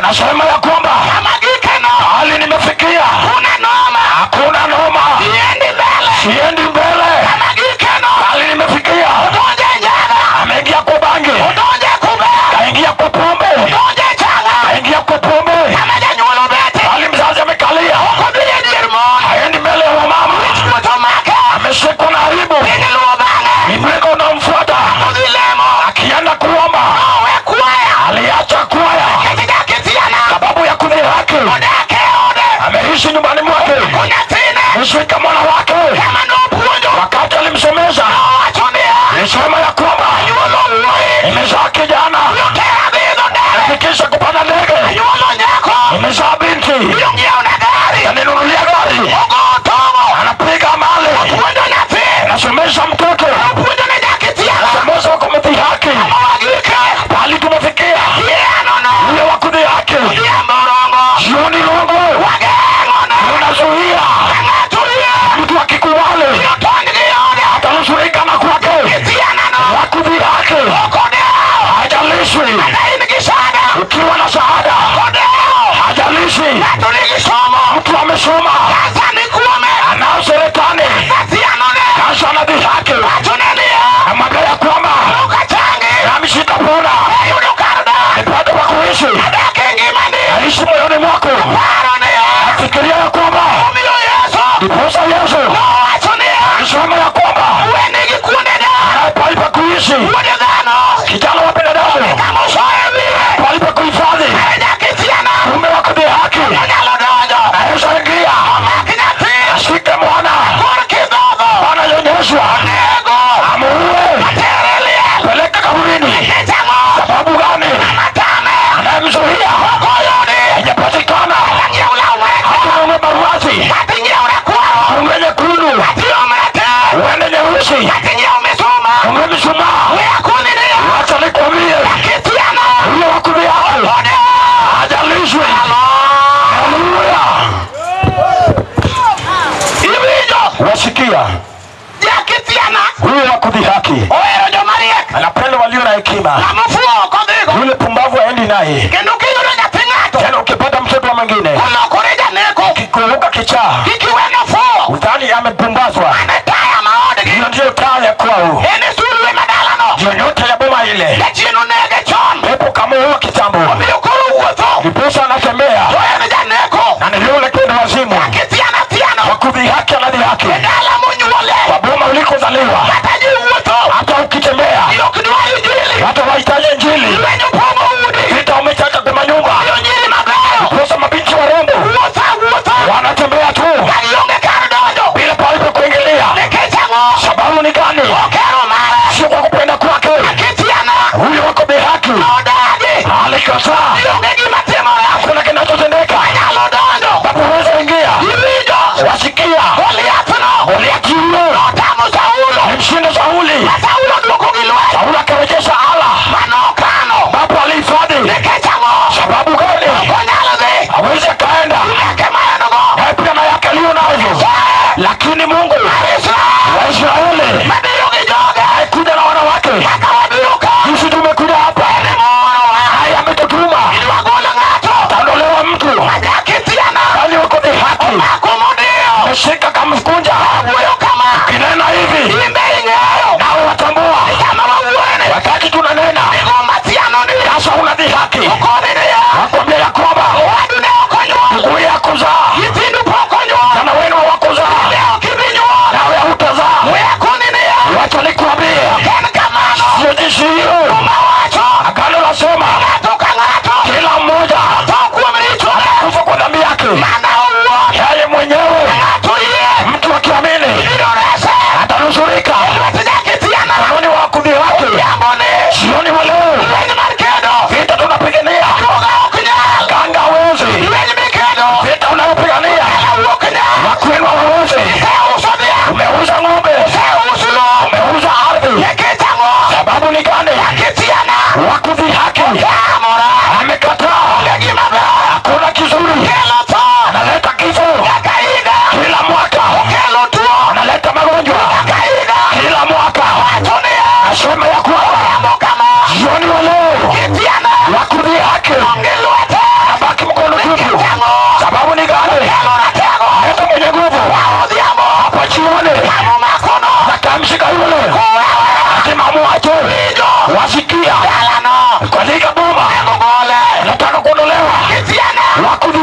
Anasema ya kwamba hali nimefikia. Hakuna noma. Siendi mbele. Hali nimefikia. Ameingia kwa bangi. Kaingia kwa pombe. Kaingia kwa pombe. Hali mzazi amekalia. Haendi mbele wa mama. Ameshikwa na aibu. Ibreko unamfuata. Akienda kuomba. Aliacha kwaya. Sababu ya kudhihaki. Ameishi nyumbani mwake. Mshika mwana wake. Wakati alimsomesha. Alisema ya kwamba imezaa kijana. Nafikisha kupanda ndege. Imezaa binti. Aninunulia gari. Anapiga mali. Nasomesha mtoto. Nasomesha wako mdhihaki. Pali tumefikia. Uye wakudhihaki. Jioni longo. Unazuia. Mtu akikubali. Atanusurika na kwake. Wakudhihaki. Hajalishwi. Ukiwa na shahada. Hajalishi. Mtu amesoma. Anao seretani. Kasha na dhihaki. Na magaya kwamba nami sitapona. Nipate wa kuishi. Aishi moyoni mwako. Fikiria ya kwamba ndiposa Yesu alisema ya kwamba pali pa kuishi kijana wa binadamu, pali pa kuhifadhi kumbe wa kudhihaki. Yesu ingia ashike mwana Bwana yonyeshwa amuue peleka kaburini. Sababu gani? Anayemzuia hajapatikana. Hatununue maruazi. Unge nyekundu. Uende nyeusi. Unge misuma. Wacha nikwambie. Uye wakudhihaki. Hajalishwi. Haleluya. Wasikia. Huyo wakudhihaki. Anapenda walio na hekima. Yule pumbavu haendi naye. Tena ukipata mtoto mwingine kikuruka kichaa, udhani amepumbazwa. Hiyo ndio taa ya kwao. Ndio nyota ya boma ile. Pepo kama huwa kitambo. Ndiposa anatembea. Na ni yule kendo wazimu. Wakudhihaki anadhihaki. Kwa boma ulikozaliwa. Hata ukitembea. Hata wahitaji injili. Vita umechacha kwa manyumba. Ndiposa mabinti wa Rombo wanatembea tu bila pali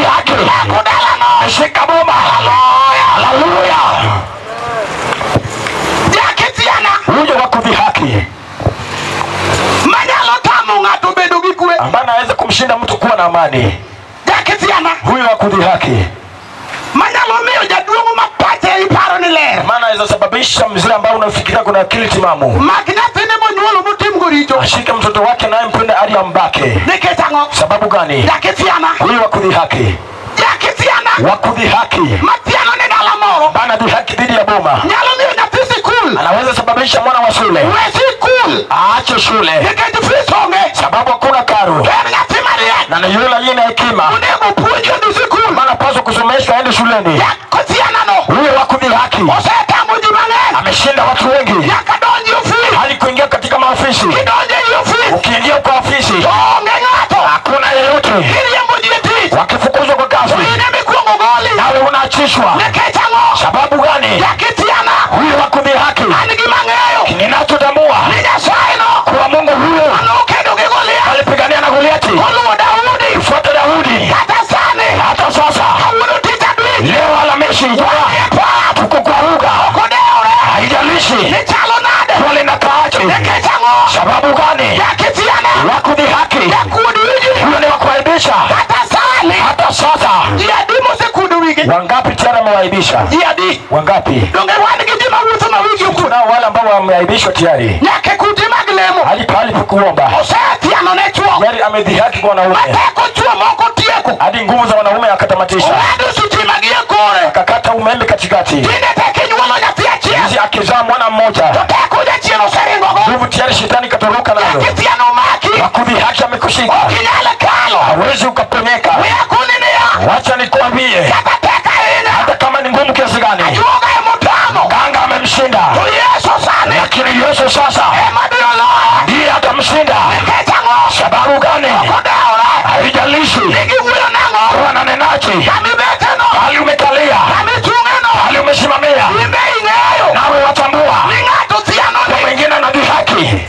kudhihaki. Ameshika boma. Haleluya. Jakitiana. Huyo wa kudhihaki. Manyalo tamu ng'ato bedo gi kwe. Ambaye anaweza kumshinda mtu kuwa na amani. Jakitiana. Huyo wa kudhihaki. Manyalo miyo jaduongo mapate iparo ni ler. Maana inaweza sababisha mzee ambao unafikiria kuna akili timamu. Magnathine monyuolo mutim goricho. Ashike mtoto wake naye mpende hadi ambake. Neketango. Sababu gani? Jakitiana. Huyo wa kudhihaki. Jakitiana. Wa kudhihaki. Matiano ni dala moro. Bana dhihaki dhidi ya boma. Nyalo miyo nyathi cool. Anaweza sababisha mwana wa shule. Wesi cool. Aache shule. Neketi fisonge. Sababu hakuna karo. Nyathi maria. Na ni yule aliye na hekima. Unego pujo ni cool. Maana paswa kusomeshwa aende shuleni. Jakitiana no. Huyo wa kudhihaki. Osetamu jimane. Ameshinda watu wengi. Yakadonji ofisi. Hadi kuingia katika maofisi. Kidonji ofisi. Ukiingia kwa ofisi. Onge ngato. Hakuna yeyote. Kiriembo jieti. Wakifukuzwa kwa kazi. Wine mikuongo goli. Nawe unaachishwa. Neketango. Sababu gani? Jakitiana. Huyo wa kudhihaki. Anigi mangeyo. Ninachotambua. Ninyasaino. Kwa Mungu huyo. Anukedo ge Goliath. Alipigania na Goliati. Oluwo Daudi. Fuata Daudi. Kata sani. Hata sasa. Awuno tita dwi. Leo Alhamisi. Tuko kwa uga. Kodeore. Haijalishi. Nichalo nade. Swali na kaache. Neketango. Sababu gani? Jakitiana. Wa kudhihaki. Yakudu wigi. Huyo ni wa kuaibisha. Kata sani. Hata sasa. Yadimo se kudu wigi. Wangapi tena wameaibisha? Yadi. Wangapi? Donge wani gijima wutu na wigi uku. Kuna wale ambao wameaibishwa tayari. Nyake kuti maglemo. Hadi pahali pa kuomba. Osetiano ne chuo. Yari amedhihaki kwa wanaume. Mateko chuo moko tieko. Hadi nguvu za wanaume akatamatisha. Owedu sutimagie kore. Akakata umeme katikati. Tine teke nyuolo nyathi achiel. Hizi akizaa mwana mmoja. Toteko jachiel oseringogo. Nguvu tayari shetani katoroka nayo. Jakitiana omaki. Wa kudhihaki amekushika. Okinyale kalo. Hawezi ukaponyeka. Wiyakuniniya. Wacha nikwambie. Kata teka ina. Hata kama ni ngumu kiasi gani. Ajuoga emutamo. Ganga amemshinda. To Yesu sani. Lakini Yesu sasa Ema biro loa. ndiye atamshinda. Neketango. Sababu gani? Kodeore. Haijalishi. Nigi wuyo nango. Wananenaje. Kami beteno. Hali umekalia. Kami chungeno. Hali umesimamia. Imbe ing'eyo. Nawe watambua. Ningato tiano Kwa ni. wengine anadhihaki.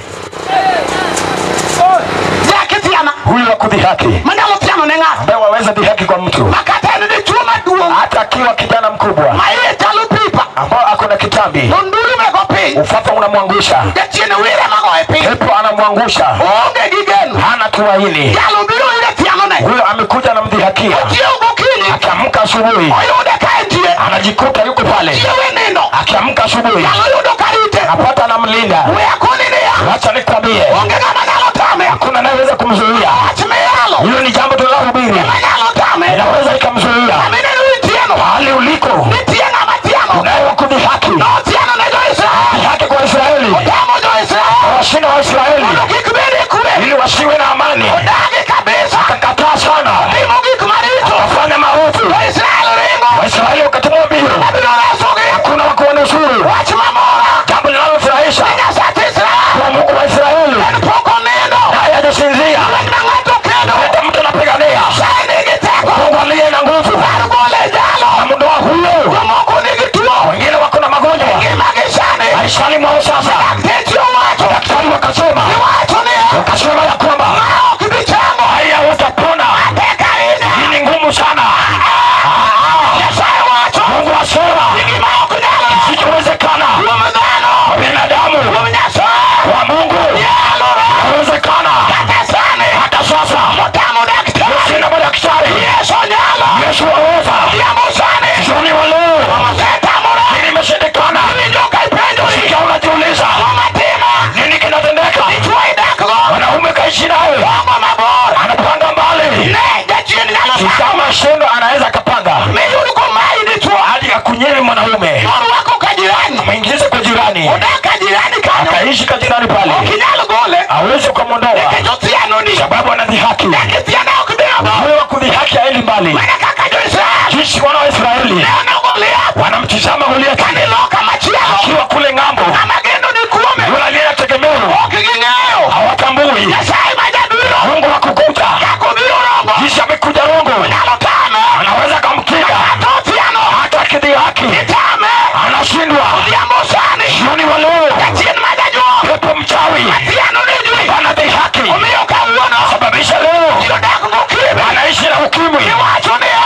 Jakitiana. Huyu wa kudhihaki. Manyalo tiano ne ng'ato. Ambaye waweza dhihaki kwa mtu. Makateni ni chuo maduong'. Hata akiwa kijana mkubwa. Maiye chalo pipa. Ambao ako na kitambi. Tonduri mego piny. Ufafa unamwangusha. Jachiene wire magoye piny. Pepo anamwangusha. Onge gi geno. Hana tumaini. Jalo biro ire tiano ne. Huyo amekuja na mdhihakia. Ochiew gokinyi. Akiamka asubuhi. Oyude ka entie. Anajikuta yuko pale. Chiewe nindo. Akiamka asubuhi. Jalo yudo ka rite. Anapata anamlinda. Wiyakuniniya. Wacha nikwambie. Onge ng'ama nyalo tame. Hakuna anayeweza kumzuia. Wach miyalo. Hilo ni jambo tunalohubiri. Ema nyalo tame. Inaweza ikamzuia. Amineno itieno. Hali uliko. Nitie ng'ama tiano. Unaye wa kudhihaki. No tiano ne jo-Israel. Dhihaki kwa Israeli. Otamo jo-Israel. Washinda wa Israeli. Mondo kik bede kwe. Ili wasiwe na amani. Odagi kabisa. Akakataa sana. Timo gik maricho. Wafanya maovu. Jo-Israel ringo. Waisraeli wakatumwa mbio. Abiro resogi. Hakuna wa kuwanusuru. Wach mamora. Jambo linalofurahisha. Nyasach Israel. Kwa Mungu wa Israeli. En pok onindo. Naye hajasinzia. Lweny ma ng'ato kedo. Hata mtu anapigania. Nyasaye nigi teko. Mungu aliye na nguvu. Mar gole jalo. Na mundoa huyo. Jomoko nigi tuo. Wengine wako na magonjwa. Ngimagi sani. Maishani mwao sasa. Dakteche owacho. Daktari wakasema. Iwacho niya. Wakasema ya kwamba. Ma ok bi chango. Haya utapona. Tek ahinya. Hii ni ngumu sana. Nyasaye wacho. Mungu asema. Gima ok nyalore. Isichowezekana. Kuom dhano. Kwa binadamu. Kuom Nyasaye. Kwa Mungu. Nyalore. Inawezekana. Kata sani. Hata sasa. Motamo daktari. Sina madaktari. Yesu nyalo. Yesu waweza. Yamo sani. Jioni wa leo. Osetamore. Nini imeshindikana? Iwinjo ka ipenjori. Sikia unajiuliza. Omatimo. Nini kinatendeka? Dichwo idakgo. Wanaume kaishi nawe. Ongo mabor. Anapanga mbali. Ne jachien nyalo sa. Kama shendo anaweza akapanga. Miyud komai dichwo. Hadi akunyere mwanaume. Orwako ka jirani. Mwingize kwa jirani. Odak ka jirani kanyo. Akaishi kwa jirani pale. Ok inyal gole. Hawezi ukamwondoa. Nikech othiano ni. Sababu anadhihaki. Jakitiana ok biro. Huyo wa kudhihaki haendi mbali. Mana kaka jo-Israel. Jinsi wana wa Israeli Neno Goliath. wanamtizama Goliathi Kani loka machielo. akiwa kule ng'ambo. Ama geno ni kuome. Yule aliyetegemewa Ok ging'eyo. hawatambui. Nyasaye ma jabiro. Mungu hakukuja. Kako biro rongo. Jinsi amekuja rongo. Nyalo tame. Anaweza kumkinga. Kata othiano. Hata akidhihaki. Itame. Anashindwa. Odhiambo sani. Jioni wa leo. Jachien ma jajuo. Pepo mchawi. Athiano ni jui. Anadhihaki. Omiyo kawuono. Sababisha leo. Jodak gokime. Anaishi na ukimwi. Iwacho niya.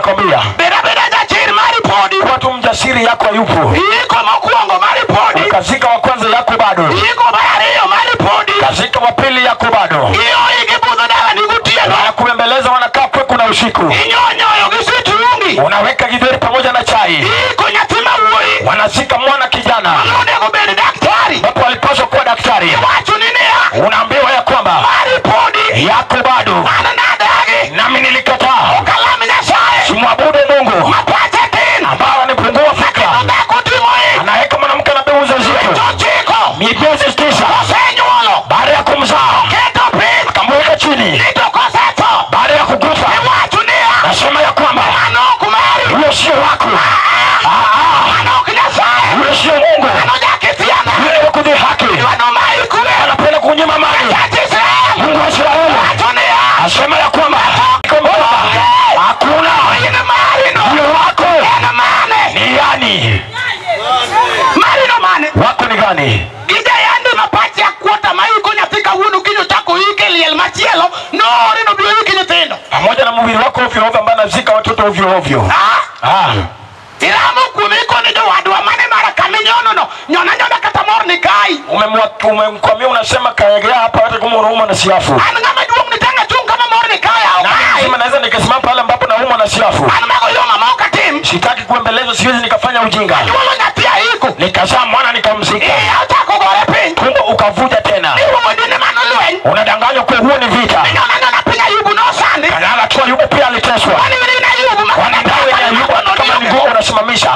nakwambia. Beda jachiri mari podi. Watu mjasiri yako yupo. Iko makuongo mari podi. Ukazika wa kwanza yako bado. Iko bayariyo mari podi. Kazika wa pili yako bado. Iyo ikibuzo daga nikutia no. Wanakubembeleza wanakaa kweku na usiku. Inyonyoyo kisiturungi. Unaweka githeri pamoja na chai. Iko nyatima uwe. Wanazika mwana kijana. Mnude kubedi daktari. Wapo walipaswa kuwa daktari. Wachu ninia. Unaambiwa ya kwamba Mari podi. yako bado. Ananadagi. Nami nilikataa. Ukalami nyasaye. Simwabudu Mungu. Mapache tin. Ambao anipungua fikra. Anaweka mwanamke na beu za zito. Miezi 9. Baada ya kumzaa. Akamweka chini. Baada ya kukufa. Nasema ya kwamba huyo sio wako. Huyo sio Mungu. Yule wa kudhihaki. Anapenda kunyima mali. Mungu wa Israeli. Nasema ya kwamba hakuna huyo wako. Ni yani? Wako ni gani? Pamoja na mwili wako ovyo ovyo ambaye anazika watoto ovyo ovyo. Umemkwamia unasema kaegea hapa hata kama unauma na siafu. Nasema naweza nikasimama pale ambapo nauma na siafu. Sitaki kuembelezwa, siwezi nikafanya ujinga. Nikazaa mwana nikamzika. Kumbe ukavuja tena. Unadanganywa kwa huo ni vita. Kanala tu Ayubu pia aliteswa. Wanawe ni Ayubu kama ni nguo unasimamisha.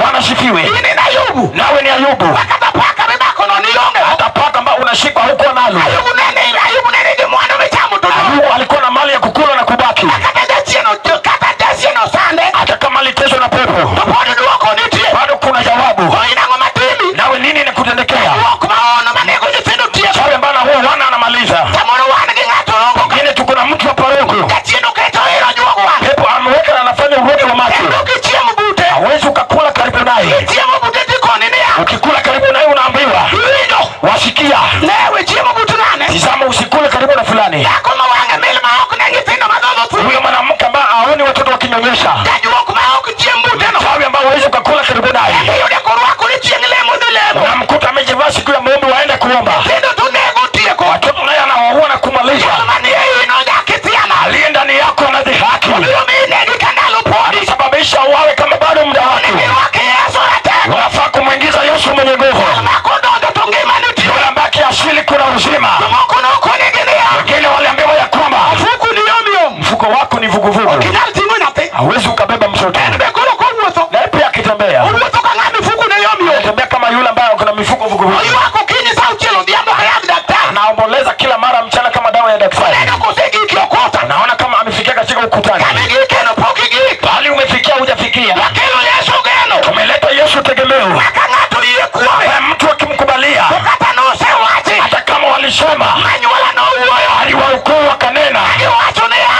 Wanasifiwe. Nawe ni Ayubu. Hata paka ambao unashika huko nalo. Ayubu alikuwa na mali ya kukula na kubaki. Hata kama aliteswa na pepo. Bado kuna jawabu. Nawe nini inakutendekea? Sawe mbana huo wana anamaliza. Ngine tuko na mtu wa paroko. Pepo ameweka na anafanya uroge wa macho. Hawezi ukakula karibu naye. Ukikula karibu naye unaambiwa wasikia. Tizama usikule karibu na fulani. Huyo mwanamke ambaye haoni watoto wakinyonyesha. Sawe ambao hawezi ukakula karibu naye. Unamkuta amejivaa siku ya maombi waende kuomba. Watoto naye anawaua na kumaliza. Aliye ndani yako anadhihaki. Anasababisha uwawe kama bado muda wake. Unafaa kumwingiza Yesu mwenye nguvu. Yule ambaye kiasili kuna uzima. Wengine waliambiwa ya kwamba mfuko wako ni vuguvugu. Hawezi ukabeba mtoto. Na pia akitembea. Anatembea kama yule ambaye kuna mifuko vuguvugu. Anaomboleza kila mara mchana kama dawa ya daktari. Naona kama amefikia katika ukutani. Bali umefikia hujafikia. Tumeleta Yesu tegemeo. Mtu akimkubalia. Hata kama walisema aliwahukumu wakanena.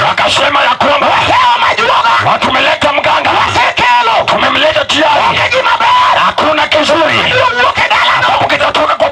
Wakasema ya kwamba tumeleta mganga. Tumemleta tiari. Hakuna kizuri. Kitatoka kwa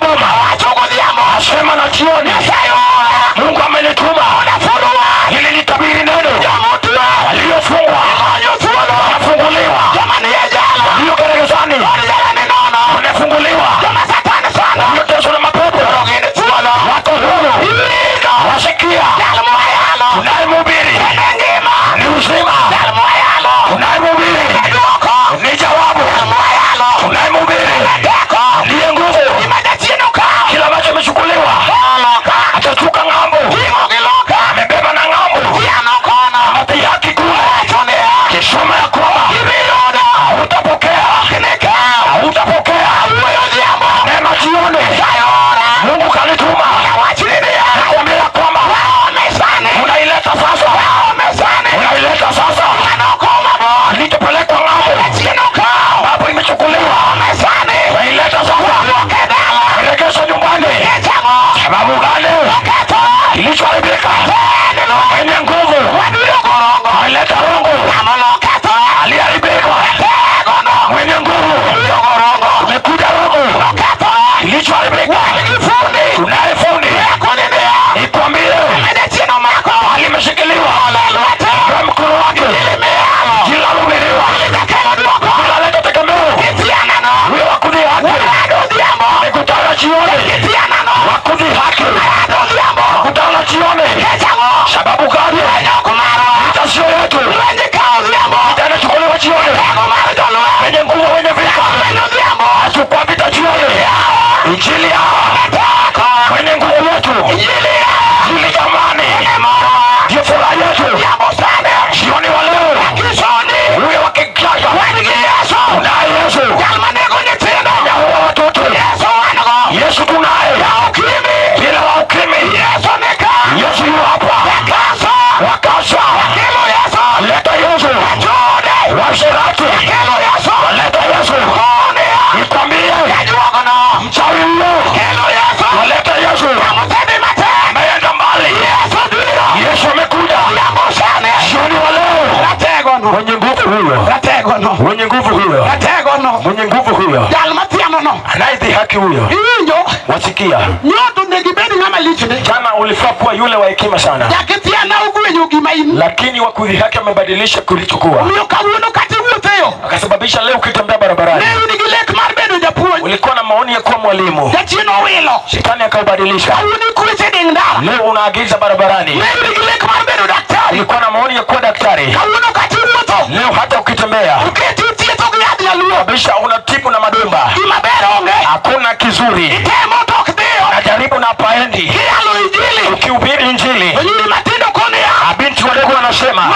Injili ya mwenye nguvu yetu. Injili jamani. Ndio furaha yetu. Jioni wa leo. Uwe wakijaza. Na Yesu. Ya watoto. Yesu tunaye. Bila wa ukimi. Yesu yu hapa. Wakasa. Leta Yesu. Washirati. Leta Yesu. Nikwambie. Mchawi huyo. Leta Yesu. Ameenda mbali. Yesu amekuja. Jioni wa leo. Mwenye nguvu huyo. Mwenye nguvu huyo. Mwenye nguvu huyo. Anayedhihaki huyo. Wasikia. Jana ulifaa kuwa yule wa hekima sana. Lakini wa kudhihaki amebadilisha kulichukua. Akasababisha leo ukitembea barabarani. Ulikuwa na maoni ya kuwa mwalimu. Shetani akaubadilisha. Leo unaagiza barabarani. Ulikuwa na maoni ya kuwa daktari. Leo hata ukitembea kabisha unatibu na madumba. Hakuna kizuri. Najaribu na paendi. Ukihubiri Injili. Binti wadogo wanasema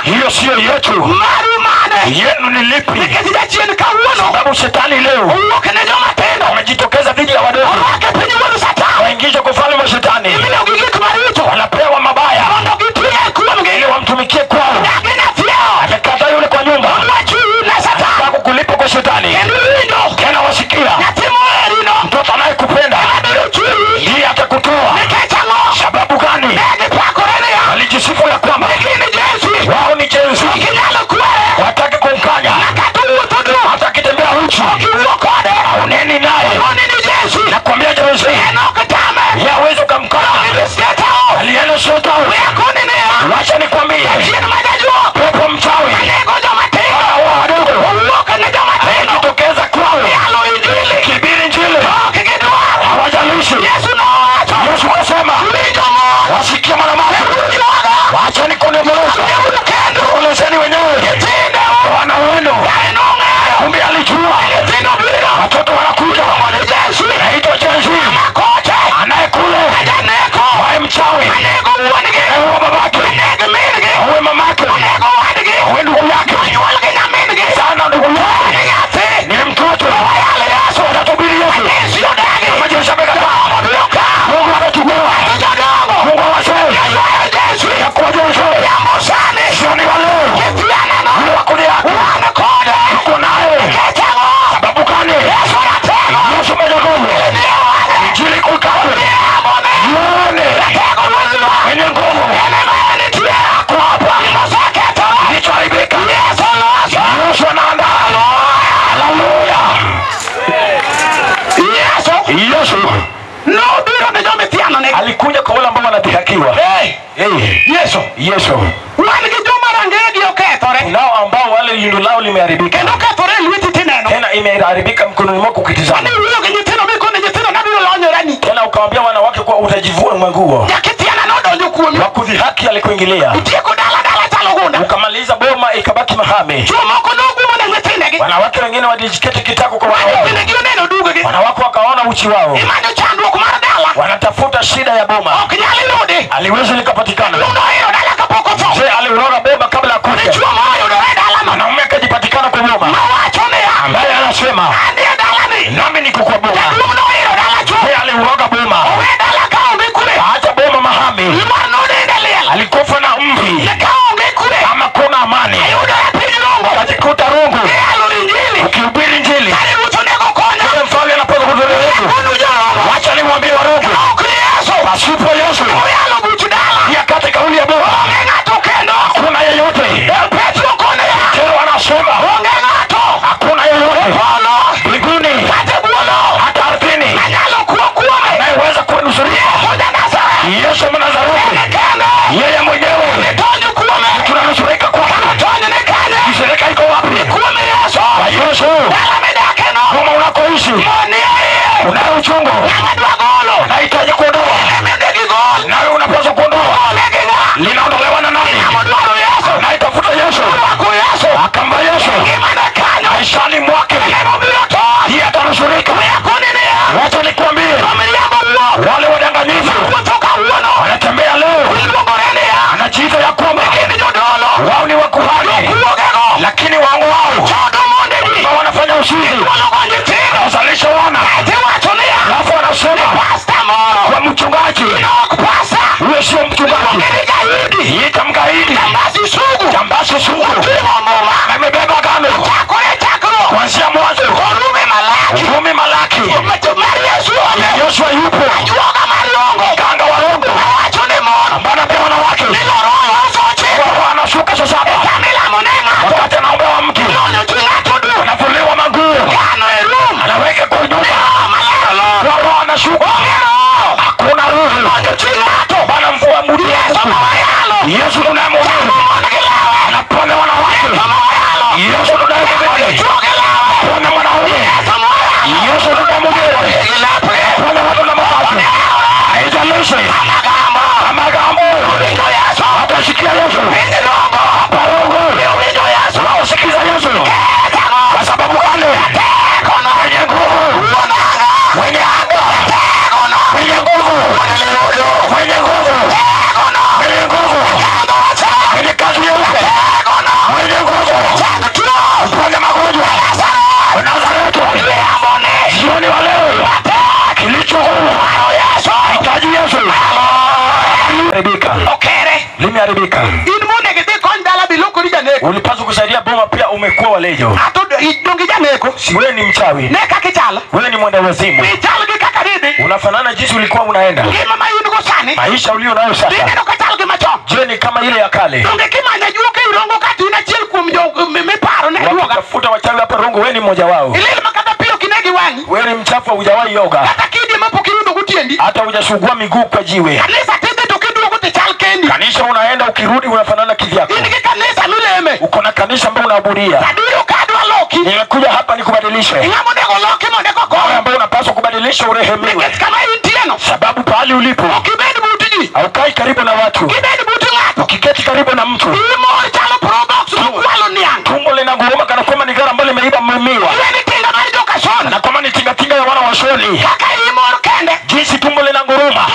hiyo sio yetu. Yenu ni lipi? Sababu shetani leo amejitokeza dhidi ya wadogo. Waingizwa kwa ufalme wa shetani. Wanapewa mabaya ili wamtumikie kwao. Amekata yule kwa nyumba. Anataka kulipa kwa shetani. Tena wasikia mtoto anayekupenda ndiye atakutoa. Sababu gani? Walijisifu ya kwamba wao ni jenzi. Wataki kumkanya. Hata akitembea uchi auneni naye. Nakwambia jenzi yaweza kumkana. Alienda shota. Wacha nikwambie pepo mchawi alijitokeza kwao. Kibiri Injili hawajalishi. Yesu kasema wasikia mwanamake. Wacha nikoneleza. Olezeni wenyewe. Wana wenu. Kumbe alijua watoto wanakuja. Naitwa jenzi anayekule wae mchawi. Ewe babake. Ewe mamake. Ewe ndugu yake. Sana ndugu yake. Ni mtoto. Atatubiri Yesu. Majesha begata. Mungu ametumua. Mungu awasee. Ya kuwa jenzi. Jioni wa leo. Mungu akulia. Uko naye. Sababu gani? Yesu majagogo. Injili kukabwe. Jioni. Mwenye nguvu. Ako hapa. Nichoibika. Yesu anaanda. Haleluya. Yesu alikuja kwa wale ambao wanadhihakiwa. Yesu nao ambao wale lindo lao limeharibika. Tena imeharibika mkononi mwako ukitizama. Tena ukamwambia wanawake kwa utajivua manguo. Wakudhihaki alikuingilia. Ukamaliza boma ikabaki mahame. Wanawake wengine walijiketi kitako kwa wanawake. Wanawake wakaona uchi wao. Wanatafuta shida ya boma. Aliwezi likapatikana. Je, aliuroga boma kabla ya kuja. Mwanaume akajipatikana kwa boma. Ambaye anasema nami niko kwa boma. Je, aliuroga boma. Hata boma mahame. Alikufa na mvi. Kama kuna amani. Akajikuta rungu. Ukihubiri Injili. Kile mfalme anapoza kudhuri yetu. Wacha nimwambie warogo. Pasipo Yesu. Ya kate kauli ya boma. Hakuna yeyote. Kero wanasema. Hakuna yeyote. Mbinguni. Hata ardhini. Anayeweza kunusurika. Yesu Mnazareti. Yeye mwenyewe. Tunanusurika kwa. Kisereka iko wapi? Kwa Yesu. Kama unakoishi. Unayo uchungu. Unahitaji kuondoa. Nawe unapaswa kuondoa. Linaondolewa na nani? Naitafuta Yesu. Akamba Yesu. Maishani mwake. Yeye atanusurika. hizi anazalisha wana, alafu anasema kwa mchungaji huyo sio mchungaji, yita mgaidi, jambazi sugu, amebeba gano kuanzia mwanzo Rumi Malaki. Yoshua yupo ganga wa Mungu ambana pia wanawake wanashuka sasa wakati anaombewa mtu anavuliwa maguu anaweka kwa nyumba roho anashuka hakuna roho bana mvua muri Yesu tunamwomba anapona wanawake Yesu tunamwomba pona wanaume Yesu tunamwomba pona watu na mabaki haijalisha amagambo hata sikia Yesu sikiza Yesu kwa sababu gani mwenye nguvu mwenye anga mwenye nguvu mwenye nguvu mwenye nguvu mwenye kazi yeupe mwenye nguvu mwenye magonjwa Nazareti jioni wa leo kilicho hitaji Yesu limeharibika. Ulipaswa kusaidia boma pia umekuwa walejo. Wewe ni mchawi. Wewe ni mwenda wazimu. Unafanana jinsi ulikuwa unaenda. Maisha ulio nayo sasa. Je, ni kama ile ya kale? Unatafuta wachawi hapa Rongo, wewe ni mmoja wao. Wewe ni mchafu, hujawahi yoga. Hata hujasugua miguu kwa jiwe. Kanisa unaenda ukirudi unafanana kivyako. Uko na kanisa ambao unaabudia. Nimekuja hapa nikubadilishe. Wewe ambao unapaswa kubadilisha urehemiwe. Sababu pahali ulipo haukai karibu na watu. Ukiketi karibu na mtu tumbo linaguruma kana kwamba ni gari ambalo limeiba mmiwa. Na kama ni tinga ya wana wa Shoni. Jinsi tumbo linaguruma.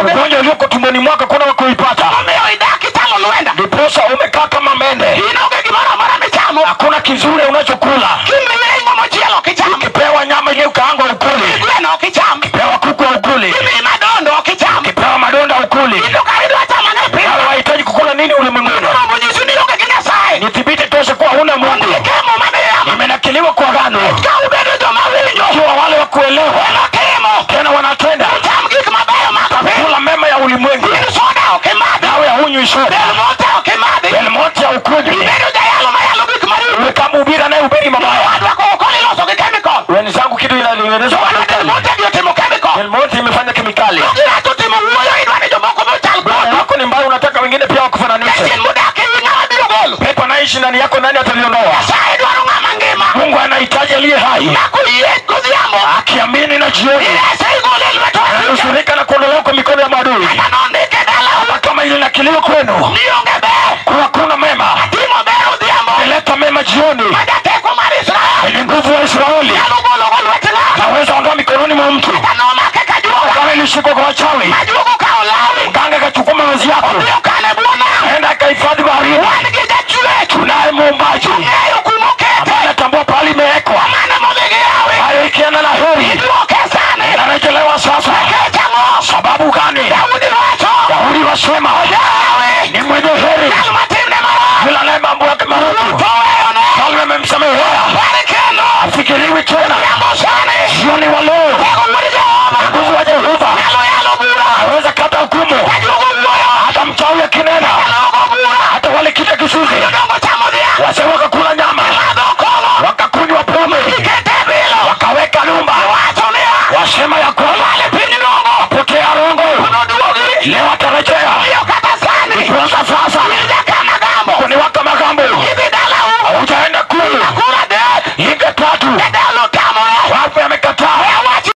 Ugonjwa ulioko tumboni mwako kuna wakuipata. Ndiposa umekaa kama mende. Hakuna kizuri unachokula. Ukipewa nyama ile ukaangwa ukuli. Ukipewa kuku ukuli. Ukipewa madonda ukuli. Unahitaji kukula nini ulimwenguni? Nithibiti tosha kuwa huna Mungu. Nimenakiliwa kwa agano. Ikiwa wale wakuelewa tena wanatenda kula mema ya ulimwengu, nawe hunywi soda Belmonte ya ukuli, kama ubira naye ubiri mabaya. Wenzangu kitu inatengenezwa Belmonte imefanya kemikali. Wako ni mbaya, unataka wengine pia wakufananishe. Pepo naishi ndani yako, nani ataliondoa? Mungu anahitaji aliye hai akiamini na jioni ushirika na kuondolewa kwa mikono ya maadui. Kama ili nakiliwa kwenu kuwa kuna mema, ileta mema jioni ili nguvu wa Israeli naweza ondoa mikononi mwa mtu. Kama ilishikwa kwa wachawi, mganga kachukua mavazi yako enda kaifadhi baharini. Tunaye muumbaji ambaye anatambua pahali imewekwa hayo ikiana na heri anarejelewa sasa. Sababu gani? Daudi wasema ni mwenye heri bila naye mambo yake marufu kalme memsamehea afikiriwi tena. Jioni wa leo nguvu wa Jehova aweza kata hukumu. Hata mchawi akinena, hata wale kita kisuzi wase wakakula nyama wakakunywa pombe wakaweka nyumba wasema ya kwamba potea Rongo leo